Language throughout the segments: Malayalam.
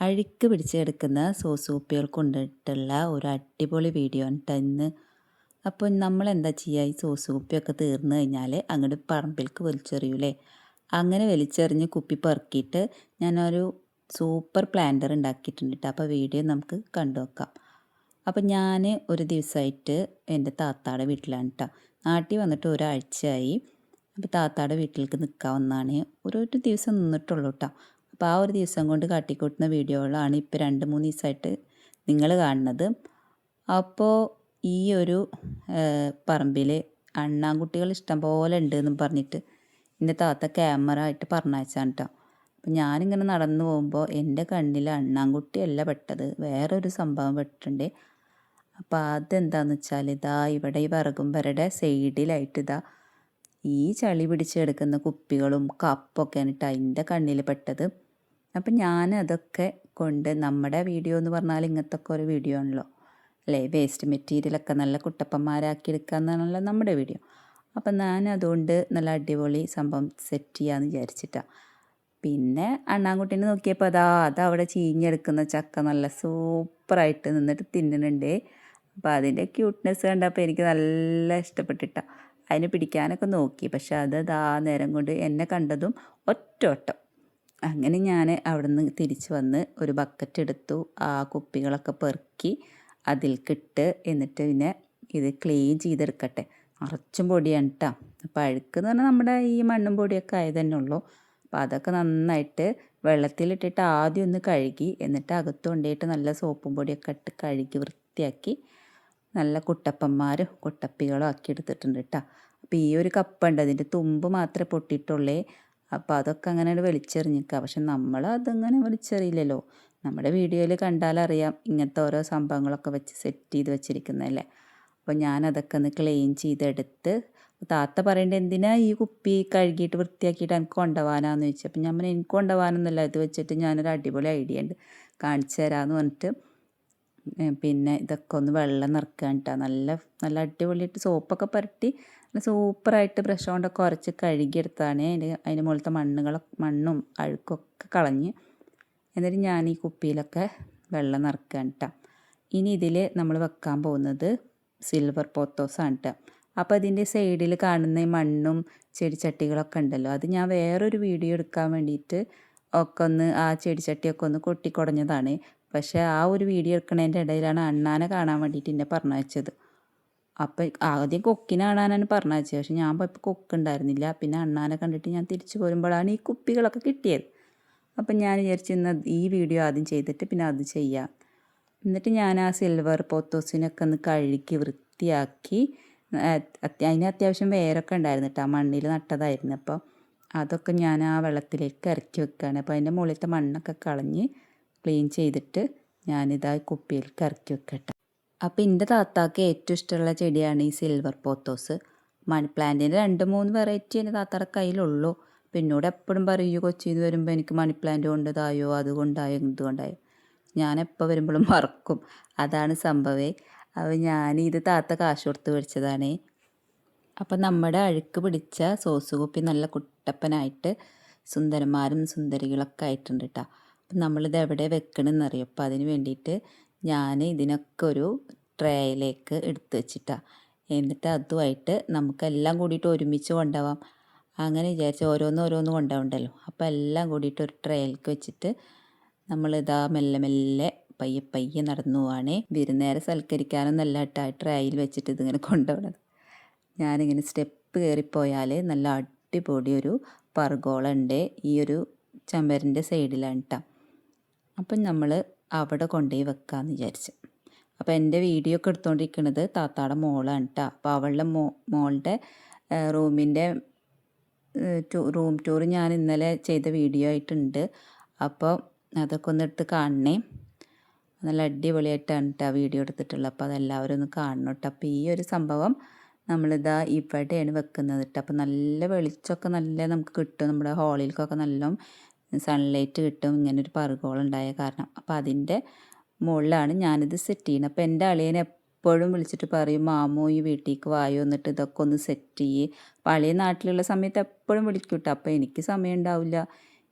അഴുക്ക് പിടിച്ച് കിടക്കുന്ന സോസ് കുപ്പികൾ കൊണ്ടിട്ടുള്ള ഒരു അടിപൊളി വീഡിയോ ആണ് ട്ടോ ഇന്ന്. അപ്പോൾ നമ്മളെന്താ ചെയ്യുക, ഈ സോസ് കുപ്പിയൊക്കെ തീർന്നു കഴിഞ്ഞാൽ അങ്ങോട്ട് പറമ്പിലേക്ക് വലിച്ചെറിയൂലേ. അങ്ങനെ വലിച്ചെറിഞ്ഞ് കുപ്പി പെറുക്കിയിട്ട് ഞാനൊരു സൂപ്പർ പ്ലാന്റർ ഉണ്ടാക്കിയിട്ടുണ്ട് ട്ടോ. അപ്പോൾ വീഡിയോ നമുക്ക് കണ്ടു നോക്കാം. അപ്പം ഞാൻ ഒരു ദിവസമായിട്ട് എൻ്റെ താത്താടെ വീട്ടിലാണ് ട്ടോ. നാട്ടിൽ വന്നിട്ട് ഒരാഴ്ചയായി. അപ്പോൾ താത്താടെ വീട്ടിലേക്ക് നിൽക്കാൻ വന്നാണ്. ഒരു ദിവസം നിന്നിട്ടുള്ളൂ ട്ടോ. അപ്പോൾ ആ ഒരു ദിവസം കൊണ്ട് കാട്ടിക്കൂട്ടുന്ന വീഡിയോകളാണ് ഇപ്പോൾ 2-3 ദിവസമായിട്ട് നിങ്ങൾ കാണുന്നത്. അപ്പോൾ ഈ ഒരു പറമ്പിൽ അണ്ണാൻകുട്ടികൾ ഇഷ്ടം പോലെ ഉണ്ട് എന്നും പറഞ്ഞിട്ട് എൻ്റെ താത്ത ക്യാമറ ആയിട്ട് പറഞ്ഞയച്ചാണ് കേട്ടോ. അപ്പം ഞാനിങ്ങനെ നടന്നു പോകുമ്പോൾ എൻ്റെ കണ്ണിൽ അണ്ണാൻകുട്ടിയല്ല പെട്ടത്, വേറൊരു സംഭവം പെട്ടിട്ടുണ്ട്. അപ്പോൾ അതെന്താണെന്ന് വെച്ചാൽ ഇതാ ഇവിടെ ഈ വിറകുംപരയുടെ സൈഡിലായിട്ട് ഇതാ ഈ ചളി പിടിച്ചെടുക്കുന്ന കുപ്പികളും കപ്പൊക്കെയാണ് കേട്ടോ എൻ്റെ കണ്ണിൽ പെട്ടത്. അപ്പം ഞാൻ അതൊക്കെ കൊണ്ട് നമ്മുടെ വീഡിയോ എന്ന് പറഞ്ഞാൽ ഇങ്ങനത്തെ ഒക്കെ ഒരു വീഡിയോ ആണല്ലോ അല്ലേ, വേസ്റ്റ് മെറ്റീരിയലൊക്കെ നല്ല കുട്ടപ്പന്മാരാക്കി എടുക്കുക എന്നാണല്ലോ നമ്മുടെ വീഡിയോ. അപ്പം ഞാൻ അതുകൊണ്ട് നല്ല അടിപൊളി സംഭവം സെറ്റ് ചെയ്യാമെന്ന് വിചാരിച്ചിട്ടാണ്. പിന്നെ അണ്ണാൻകുട്ടീനെ നോക്കിയപ്പോൾ അതവിടെ ചീഞ്ഞെടുക്കുന്ന ചക്ക നല്ല സൂപ്പറായിട്ട് നിന്നിട്ട് തിന്നുന്നുണ്ട്. അപ്പോൾ അതിൻ്റെ ക്യൂട്ട്നെസ് കണ്ടപ്പോൾ എനിക്ക് നല്ല ഇഷ്ടപ്പെട്ടിട്ടാണ്. അതിനെ പിടിക്കാനൊക്കെ നോക്കി, പക്ഷെ അത് നേരം കൊണ്ട് എന്നെ കണ്ടതും ഒറ്റ ഓട്ടം. അങ്ങനെ ഞാൻ അവിടെ നിന്ന് തിരിച്ച് വന്ന് ഒരു ബക്കറ്റ് എടുത്തു, ആ കുപ്പികളൊക്കെ പെറുക്കി അതിൽക്കിട്ട് എന്നിട്ട് പിന്നെ ഇത് ക്ലീൻ ചെയ്തെടുക്കട്ടെ. നിറച്ചും പൊടിയാണ് കേട്ടോ. അപ്പോൾ അഴുക്കെന്ന് പറഞ്ഞാൽ നമ്മുടെ ഈ മണ്ണും പൊടിയൊക്കെ ആയത് തന്നെ ഉള്ളൂ. അപ്പോൾ അതൊക്കെ നന്നായിട്ട് വെള്ളത്തിലിട്ടിട്ട് ആദ്യം ഒന്ന് കഴുകി എന്നിട്ട് അകത്ത് കൊണ്ടുപോയിട്ട് നല്ല സോപ്പും പൊടിയൊക്കെ ഇട്ട് കഴുകി വൃത്തിയാക്കി നല്ല കുട്ടപ്പന്മാരും കുട്ടപ്പികളും ആക്കി എടുത്തിട്ടുണ്ട് കേട്ടോ. അപ്പോൾ ഈ ഒരു കപ്പുണ്ട്, അതിൻ്റെ തുമ്പ് മാത്രമേ പൊട്ടിയിട്ടുള്ളേ. അപ്പോൾ അതൊക്കെ അങ്ങനെ വലിച്ചെറിഞ്ഞിക്കുക. പക്ഷെ നമ്മൾ അതങ്ങനെ വലിച്ചെറിയില്ലല്ലോ. നമ്മുടെ വീഡിയോയിൽ കണ്ടാലറിയാം ഇങ്ങനത്തെ ഓരോ സംഭവങ്ങളൊക്കെ വെച്ച് സെറ്റ് ചെയ്ത് വെച്ചിരിക്കുന്നതല്ലേ. അപ്പോൾ ഞാനതൊക്കെ ഒന്ന് ക്ലീൻ ചെയ്തെടുത്ത് താത്ത പറയേണ്ടത് എന്തിനാ ഈ കുപ്പി കഴുകിയിട്ട് വൃത്തിയാക്കിയിട്ട് എനിക്ക് കൊണ്ടുപോകാനാന്ന് ചോദിച്ചു. അപ്പം ഞാൻ എനിക്ക് കൊണ്ടുപോകാനൊന്നുമല്ല, ഇത് വെച്ചിട്ട് ഞാനൊരു അടിപൊളി ഐഡിയ ഉണ്ട് കാണിച്ചു തരാമെന്ന് പറഞ്ഞിട്ട് പിന്നെ ഇതൊക്കെ ഒന്ന് വെള്ളം നിറക്കാൻ കേട്ടോ. നല്ല നല്ല അടിപൊളിയായിട്ട് സോപ്പൊക്കെ പുരട്ടി സൂപ്പറായിട്ട് ബ്രഷ് കൊണ്ടൊക്കെ ഉരച്ച് കഴുകിയെടുത്താണ്. അതിൻ്റെ മുകളിലത്തെ മണ്ണും അഴുക്കൊക്കെ കളഞ്ഞ് എന്നിട്ട് ഞാൻ ഈ കുപ്പിയിലൊക്കെ വെള്ളം നിറക്കാൻ കേട്ടോ. ഇനി ഇതിൽ നമ്മൾ വെക്കാൻ പോകുന്നത് സിൽവർ പോത്തോസാണ് കേട്ടോ. അപ്പോൾ അതിൻ്റെ സൈഡിൽ കാണുന്ന ഈ മണ്ണും ചെടിച്ചട്ടികളൊക്കെ ഉണ്ടല്ലോ, അത് ഞാൻ വേറൊരു വീഡിയോ എടുക്കാൻ വേണ്ടിയിട്ട് ഒക്കെ ഒന്ന് ആ ചെടിച്ചട്ടിയൊക്കെ ഒന്ന് കൊട്ടിക്കുടഞ്ഞതാണ്. പക്ഷേ ആ ഒരു വീഡിയോ എടുക്കുന്നതിൻ്റെ ഇടയിലാണ് അണ്ണാനെ കാണാൻ വേണ്ടിയിട്ട് എന്നെ പറഞ്ഞയച്ചത്. അപ്പം ആദ്യം കൊക്കിനെ കാണാനാണ് പറഞ്ഞയച്ചത്, പക്ഷെ ഞാൻ പോയപ്പോൾ കൊക്കുണ്ടായിരുന്നില്ല. പിന്നെ അണ്ണാനെ കണ്ടിട്ട് ഞാൻ തിരിച്ചു പോരുമ്പോഴാണ് ഈ കുപ്പികളൊക്കെ കിട്ടിയത്. അപ്പം ഞാൻ വിചാരിച്ചു ഇന്ന് ഈ വീഡിയോ ആദ്യം ചെയ്തിട്ട് പിന്നെ അത് ചെയ്യാം. എന്നിട്ട് ഞാൻ ആ സിൽവർ പോത്തോസിനൊക്കെ ഒന്ന് കഴുകി വൃത്തിയാക്കി. അതിന് അത്യാവശ്യം വേരൊക്കെ ഉണ്ടായിരുന്നു കേട്ടോ, മണ്ണിൽ നട്ടതായിരുന്നു. അപ്പോൾ അതൊക്കെ ഞാൻ ആ വെള്ളത്തിലേക്ക് ഇറക്കി വെക്കുകയാണ്. അപ്പോൾ അതിൻ്റെ മുകളിലത്തെ മണ്ണൊക്കെ കളഞ്ഞ് ക്ലീൻ ചെയ്തിട്ട് ഞാനിതാ കുപ്പിയിലേക്ക് ഇറക്കി വെക്കട്ടെ. അപ്പോൾ എൻ്റെ താത്താക്ക് ഏറ്റവും ഇഷ്ടമുള്ള ചെടിയാണ് ഈ സിൽവർ പോത്തോസ്. മണി പ്ലാന്റിൻ്റെ 2-3 വെറൈറ്റി എൻ്റെ താത്താടെ കയ്യിലുള്ളൂ. പിന്നോട് എപ്പോഴും പറയൂ കൊച്ചിന്ന് വരുമ്പോൾ എനിക്ക് മണി പ്ലാന്റ് കൊണ്ടതായോ അതുകൊണ്ടായോ ഇതുകൊണ്ടായോ. ഞാൻ എപ്പോൾ വരുമ്പോഴും മറക്കും, അതാണ് സംഭവേ. അപ്പോൾ ഞാനിത് താത്ത കാശ് കൊടുത്ത് മേടിച്ചതാണേ. അപ്പം നമ്മുടെ അഴുക്ക് പിടിച്ച സോസ് കുപ്പി നല്ല കുട്ടപ്പനായിട്ട് സുന്ദരന്മാരും സുന്ദരികളൊക്കെ ആയിട്ടുണ്ട് കേട്ടോ. അപ്പം നമ്മളിത് എവിടെ വെക്കണമെന്നറിയും. അപ്പോൾ അതിന് വേണ്ടിയിട്ട് ഞാൻ ഇതിനൊക്കെ ഒരു ട്രേയിലേക്ക് എടുത്ത് വെച്ചിട്ടാണ്. എന്നിട്ട് അതുമായിട്ട് നമുക്കെല്ലാം കൂടിയിട്ട് ഒരുമിച്ച് കൊണ്ടുപോകാം. അങ്ങനെ വിചാരിച്ച് ഓരോന്ന് കൊണ്ടുപോകണ്ടല്ലോ. അപ്പോൾ എല്ലാം കൂടിയിട്ട് ഒരു ട്രേയിലേക്ക് വെച്ചിട്ട് നമ്മളിതാ മെല്ലെ മെല്ലെ പയ്യെ നടന്നു പോവാണേ. വിരുന്നേരെ സൽക്കരിക്കാനൊന്നല്ല കേട്ടോ ട്രേയിൽ വെച്ചിട്ട് ഇതിങ്ങനെ കൊണ്ടുപോകണത്. ഞാനിങ്ങനെ സ്റ്റെപ്പ് കയറിപ്പോയാൽ നല്ല അടിപൊളി ഒരു പർഗോള ഉണ്ട് ഈ ഒരു ചുമരിൻ്റെ സൈഡിലാണ് കേട്ടോ. അപ്പം നമ്മൾ അവിടെ കൊണ്ടുപോയി വെക്കാമെന്ന് വിചാരിച്ചു. അപ്പോൾ എൻ്റെ വീഡിയോ ഒക്കെ എടുത്തുകൊണ്ടിരിക്കുന്നത് താത്താടെ മോളാണ് കേട്ടോ. അപ്പോൾ അവളുടെ മോളുടെ റൂമിൻ്റെ റൂം ടൂർ ഞാൻ ഇന്നലെ ചെയ്ത വീഡിയോ ആയിട്ടുണ്ട്. അപ്പോൾ അതൊക്കെ ഒന്ന് എടുത്ത് കാണണേ. നല്ല അടിപൊളിയായിട്ടാണ് കേട്ടോ വീഡിയോ എടുത്തിട്ടുള്ളത്. അപ്പോൾ അതെല്ലാവരും ഒന്ന് കാണണം കേട്ടോ. അപ്പോൾ ഈ ഒരു സംഭവം നമ്മളിതാ ഇവിടെയാണ് വെക്കുന്നത് കേട്ടോ. അപ്പോൾ നല്ല വെളിച്ചമൊക്കെ നല്ല നമുക്ക് കിട്ടും, നമ്മുടെ ഹോളിലേക്കൊക്കെ നല്ല സൺലൈറ്റ് കിട്ടും ഇങ്ങനൊരു പർഗോളുണ്ടായ കാരണം. അപ്പോൾ അതിൻ്റെ മുകളിലാണ് ഞാനിത് സെറ്റ് ചെയ്യുന്നത്. അപ്പോൾ എൻ്റെ അളിയനെ എപ്പോഴും വിളിച്ചിട്ട് പറയും, മാമു ഈ വീട്ടിലേക്ക് വായോ എന്നിട്ട് ഇതൊക്കെ ഒന്ന് സെറ്റ് ചെയ്യേ. അപ്പോൾ അളിയൻ നാട്ടിലുള്ള സമയത്ത് എപ്പോഴും വിളിക്കും കേട്ടോ. അപ്പോൾ എനിക്ക് സമയം ഉണ്ടാവില്ല,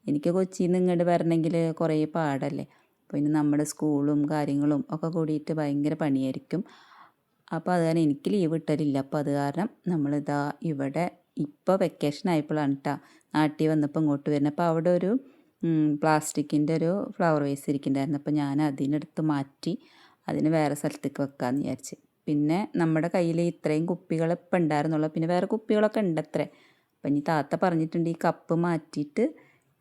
എനിക്ക് കൊച്ചിയിൽ നിന്ന് ഇങ്ങോട്ട് വരണമെങ്കിൽ കുറേ പാടല്ലേ. പിന്നെ നമ്മുടെ സ്കൂളും കാര്യങ്ങളും ഒക്കെ കൂടിയിട്ട് ഭയങ്കര പണിയായിരിക്കും. അപ്പോൾ അത് കാരണം എനിക്ക് ലീവ് കിട്ടലില്ല. അപ്പോൾ അത് കാരണം നമ്മളിതാ ഇവിടെ ഇപ്പോൾ വെക്കേഷൻ ആയപ്പോഴാണ് കേട്ടോ നാട്ടിൽ വന്നപ്പോൾ ഇങ്ങോട്ട് വരുന്നത്. അപ്പോൾ അവിടെ ഒരു പ്ലാസ്റ്റിക്കിൻ്റെ ഒരു ഫ്ലവർ വേസ് ഇരിക്കുന്നുണ്ടായിരുന്നു. അപ്പോൾ ഞാൻ അതിനെടുത്ത് മാറ്റി അതിന് വേറെ സ്ഥലത്തേക്ക് വെക്കാമെന്ന് വിചാരിച്ച്. പിന്നെ നമ്മുടെ കയ്യിൽ ഇത്രയും കുപ്പികൾ ഇപ്പം ഉണ്ടായിരുന്നുള്ളൂ. പിന്നെ വേറെ കുപ്പികളൊക്കെ ഉണ്ട് അത്രേ. അപ്പം ഇനി താത്ത പറഞ്ഞിട്ടുണ്ട് ഈ കപ്പ് മാറ്റിയിട്ട്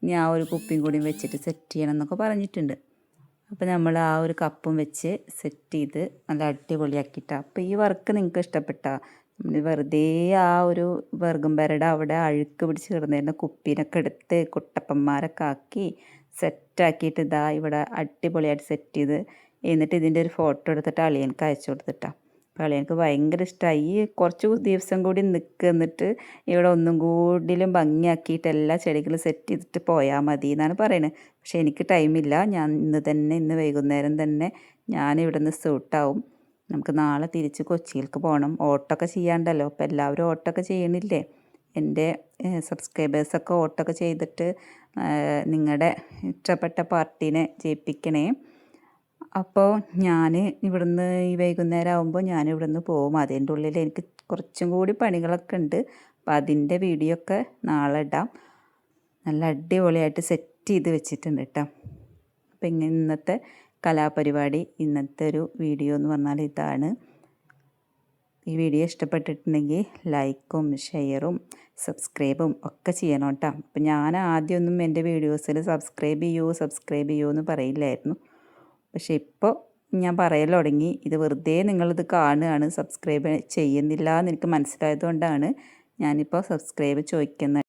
ഇനി ആ ഒരു കുപ്പിയും കൂടി വെച്ചിട്ട് സെറ്റ് ചെയ്യണം എന്നൊക്കെ പറഞ്ഞിട്ടുണ്ട്. അപ്പോൾ നമ്മൾ ആ ഒരു കപ്പും വെച്ച് സെറ്റ് ചെയ്ത് നല്ല അടിപൊളിയാക്കിയിട്ടാണ്. അപ്പോൾ ഈ വർക്ക് നിങ്ങൾക്ക് ഇഷ്ടപ്പെട്ടാൽ നമ്മൾ വെറുതെ ആ ഒരു വെറുകും പെരയുടെ അവിടെ അഴുക്ക് പിടിച്ച് കിടന്നിരുന്ന കുപ്പീനൊക്കെ എടുത്ത് കുട്ടപ്പന്മാരൊക്കെ ആക്കി സെറ്റാക്കിയിട്ട് ഇതാ ഇവിടെ അടിപൊളിയായിട്ട് സെറ്റ് ചെയ്ത് എന്നിട്ട് ഇതിൻ്റെ ഒരു ഫോട്ടോ എടുത്തിട്ട് അളിയനക്ക് അയച്ചു കൊടുത്തിട്ടാണ്. അപ്പോൾ അളിയനക്ക് ഭയങ്കര ഇഷ്ടമായി. ഈ കുറച്ച് ദിവസം കൂടി എന്നിട്ട് ഇവിടെ ഒന്നും കൂടിലും ഭംഗിയാക്കിയിട്ട് എല്ലാ ചെടികളും സെറ്റ് ചെയ്തിട്ട് പോയാൽ മതി എന്നാണ് പറയുന്നത്. പക്ഷേ എനിക്ക് ടൈമില്ല. ഞാൻ ഇന്ന് വൈകുന്നേരം തന്നെ ഇവിടെ നിന്ന് സൂട്ടാവും. നമുക്ക് നാളെ തിരിച്ച് കൊച്ചിയിലേക്ക് പോകണം. ഓട്ടമൊക്കെ ചെയ്യാണ്ടല്ലോ. അപ്പോൾ എല്ലാവരും ഓട്ടമൊക്കെ ചെയ്യണില്ലേ? എൻ്റെ സബ്സ്ക്രൈബേഴ്സൊക്കെ ഓട്ടമൊക്കെ ചെയ്തിട്ട് നിങ്ങളുടെ ഇഷ്ടപ്പെട്ട പാർട്ടീനെ ജയിപ്പിക്കണേ. അപ്പോൾ ഞാൻ ഇവിടുന്ന് ഈ വൈകുന്നേരം ആകുമ്പോൾ ഞാൻ ഇവിടുന്ന് പോകും. അതിൻ്റെ ഉള്ളിൽ എനിക്ക് കുറച്ചും കൂടി പണികളൊക്കെ ഉണ്ട്. അപ്പോൾ അതിൻ്റെ വീഡിയോ ഒക്കെ നാളെ ഇടാം. നല്ല അടിപൊളിയായിട്ട് സെറ്റ് ചെയ്ത് വെച്ചിട്ടുണ്ട് കേട്ടോ. അപ്പോൾ ഇന്നത്തെ കലാപരിപാടി, ഇന്നത്തെ ഒരു വീഡിയോ എന്ന് പറഞ്ഞാൽ ഇതാണ്. ഈ വീഡിയോ ഇഷ്ടപ്പെട്ടിട്ടുണ്ടെങ്കിൽ ലൈക്കും ഷെയറും സബ്സ്ക്രൈബും ഒക്കെ ചെയ്യണം കേട്ടോ. അപ്പോൾ ഞാൻ ആദ്യമൊന്നും എൻ്റെ വീഡിയോസിൽ സബ്സ്ക്രൈബ് ചെയ്യൂ എന്ന് പറയില്ലായിരുന്നു. പക്ഷെ ഇപ്പോൾ ഞാൻ പറയൽ തുടങ്ങി. ഇത് വെറുതെ നിങ്ങളിത് കാണുകയാണ്, സബ്സ്ക്രൈബ് ചെയ്യുന്നില്ല എന്ന് എനിക്ക് മനസ്സിലായതുകൊണ്ടാണ് ഞാനിപ്പോൾ സബ്സ്ക്രൈബ് ചോദിക്കുന്നത്.